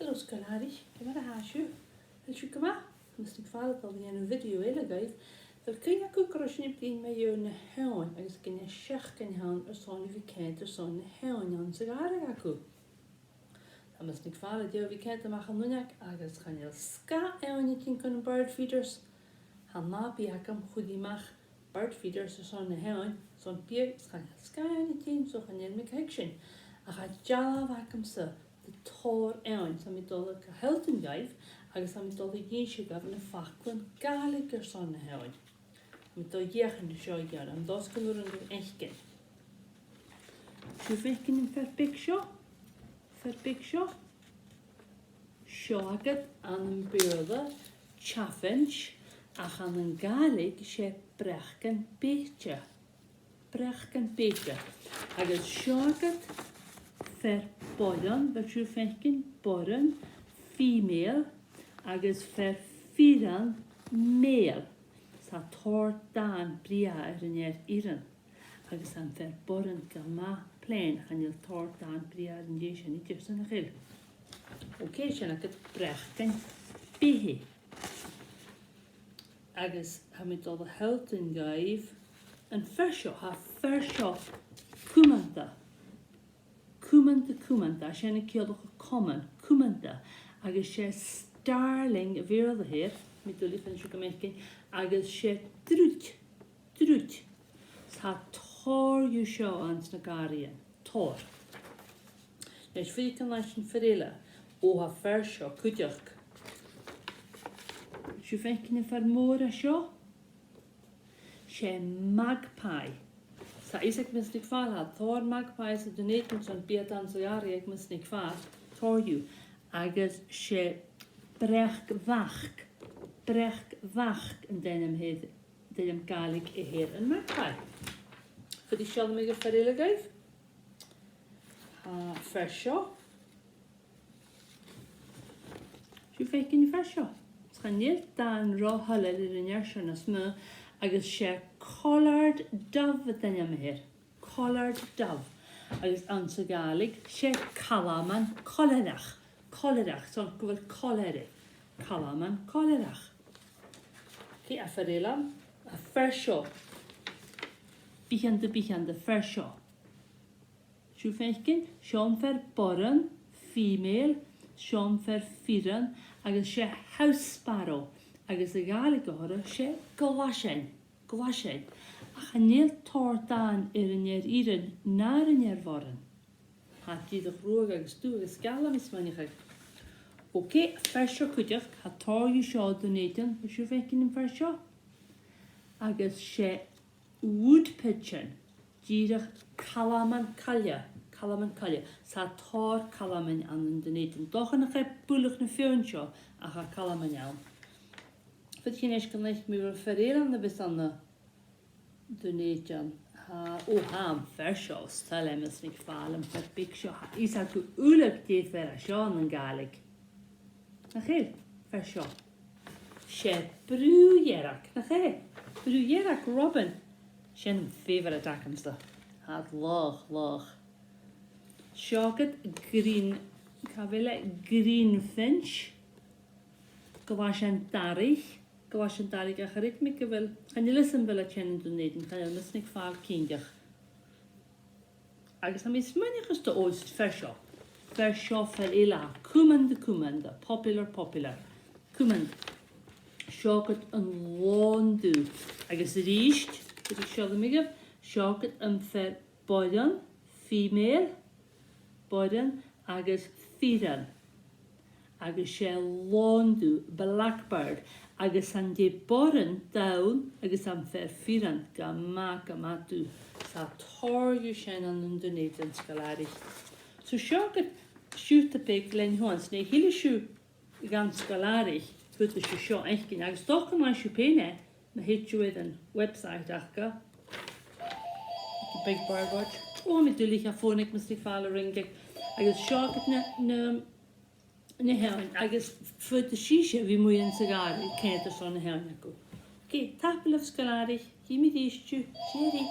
Hello Sgoil-àraich, gyda hasio. Fel siw gyma, nes ni'n ffald oedd yn fideo eilagaidd. Fel cyn ac o grosyn i blin mae Eòin na Eòin, agos gen i siach gen i han o'r son i fi ced o'r son na Eòin o'n Sgoil-àraich acw. Nes ni'n ffald ydi o fi ced am achal nwniag, agos chan il sga Eòin i ti'n con bird feeders. Han na bi agam chwydimach bird feeders o'r son na Eòin, son bieg, chan il sga Eòin i ti'n, so chan il mi caegsyn. A cha jalaf agam sy. Tor Eòin, so mi dod y heltyn gaif, agos mi dod y ieisio gaf yn y ffaclyn galig yr son y Eòin. Mi dod iech yn y sioe gyr, am dos gynwyr yn gwrdd eichgyn. Siw feichgyn yn fferbigsio? Fferbigsio? Siogad an yn byrda, chaffinch, ach an yn galig se brechgan beitja. Brechgan beitja. Agos siogad fer boion, fel siw feichgyn, boren, female, agos fer firan, male. Sa tor dan bria yn iran. Agos am fer boren gael ma plain, chan il tor dan bria yn ieisio ni dios yn achil. Oce, sy'n agad brechgan bihi. Agos ham i dod o heltyn gaif yn fersio, ha fersio cwmanta. Cwmanta, sy'n y ciolwch o common, cwmanta, agos sy'n starling y fyrdd hir, mi dwlu ffyn siw gymechgyn, agos sy'n drwt. Sa tor yw sio ans na garian, tor. Nes fydd yn lais yn ffyrila, o ha fersio, cwdiach. Siw fechgyn yn ffarmwr a sio, sy'n magpie. Sa iseg mis nig fal had, thor magpies y dynedyn son biad an Sgoil-àraich mis nig fal, thor yw, agos se brech fach yn denym galig e her yn magpie. Fyddi siol mig y fferil y gaif? Fersio. Siw feikin i fersio. Sganil dan ro halel yr un iarsio nas my, agos se collard dove ydyn am hir. Collard dove. Agos an Sgoil-àraich, se calaman colerach. Colerach, son gwybod coleri. Calaman colerach. Okay, a fferelam, a fersio. Bichanda, fersio. Siw feichgyn, Sean fer boren, female, Sean fer firan, agos se house sparrow. Agos y gael gyhora se glasien. A chanel tor dan yn iran na'r yn foren. Ha dydd o'ch rwag agos dw agos gael am ismani chag. Oce, fersio cwdiach, ha tor yw sio dynedyn, ys yw fecyn yn fersio. Agos se wood pigeon, dyrach calaman calia. Sa tor calaman an yn dynedyn. Doch yn eich bwlwch na ffion sio, a cha calaman iawn. Fyd chi'n eich gynleich mi fyrdd fferil an y bys an y dynedion. Ha am fersio, stel emes nig ffal am fferbig sio. Isa gw ulyg dydd fer a sio yn galig. Na chi, fersio. Se brwyerach, na chi. Brwyerach Robin. Se'n ffefer y dac am sta. Had loch. Siogad green finch. Glasien-àraich a charig mi gyfel. Chan i lysyn fel a chen yn dwyd yn chan ymys nig ffal cyndiach. Agos am ismaniach ys dy oes fersio. Fersio fel ila. Cwmanda. Popular. Cwmand. Siogad yn londw. Agos yr eist. Gyda siodd mi gyf. Siogad yn fer boion. Female. Boion. Agos firan. Agos se londw, blackbird, agos an de boren dawn, agos am fer firan, gamadw. Sa tor yw sien an yn dyned yn Sgoil-àraich. So siogad siwt y peg len hwans, neu hili siw gan Sgoil-àraich, bwyd y siw sio eichgyn, agos doch yma siw pene, na heit yw yn website achga. Big bird watch. O, mi dwlich a ffonig, mis nig ffal o ringig. Agos siogad na Eòin, agos fwyd y sisio fi mwy yn Sgoil-àraich, ced o son Eòin acw. Oce, tapel of Sgoil-àraich, hi mi ddysgu, sieri.